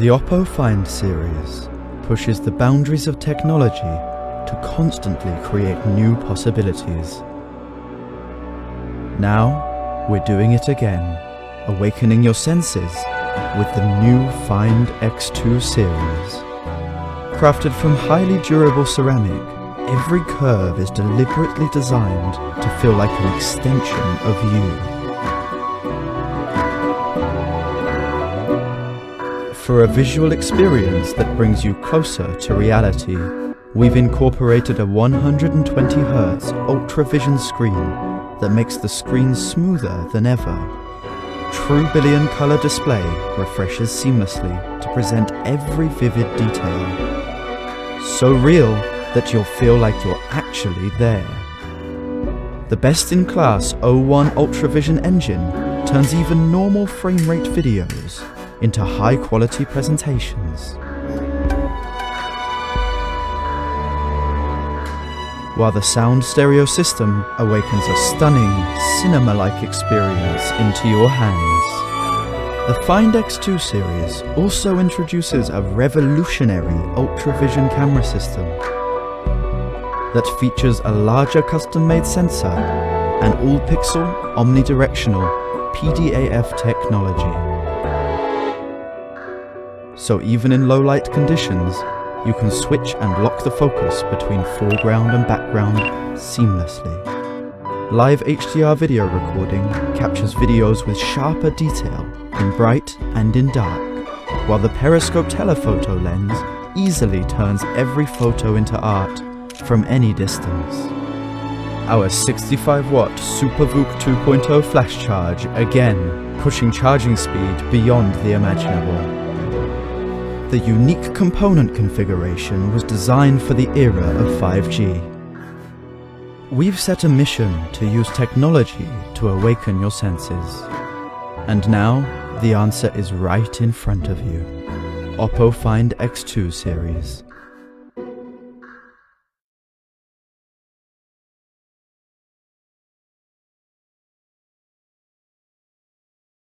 The OPPO Find series pushes the boundaries of technology to constantly create new possibilities. Now, we're doing it again, awakening your senses with the new Find X2 series. Crafted from highly durable ceramic, every curve is deliberately designed to feel like an extension of you. For a visual experience that brings you closer to reality, we've incorporated a 120Hz Ultra Vision Screen that makes the screen smoother than ever. True billion color display refreshes seamlessly to present every vivid detail. So real that you'll feel like you're actually there. The best-in-class O1 Ultra Vision engine turns even normal frame rate videos into high-quality presentations. While the sound stereo system awakens a stunning, cinema-like experience into your hands. The Find X2 series also introduces a revolutionary Ultra Vision camera system that features a larger custom-made sensor and all-pixel, omnidirectional PDAF technology. So even in low-light conditions, you can switch and lock the focus between foreground and background seamlessly. Live HDR video recording captures videos with sharper detail in bright and in dark, while the periscope telephoto lens easily turns every photo into art from any distance. Our 65-watt SuperVOOC 2.0 flash charge, again pushing charging speed beyond the imaginable. The unique component configuration was designed for the era of 5G. We've set a mission to use technology to awaken your senses. And now, the answer is right in front of you. OPPO Find X2 series.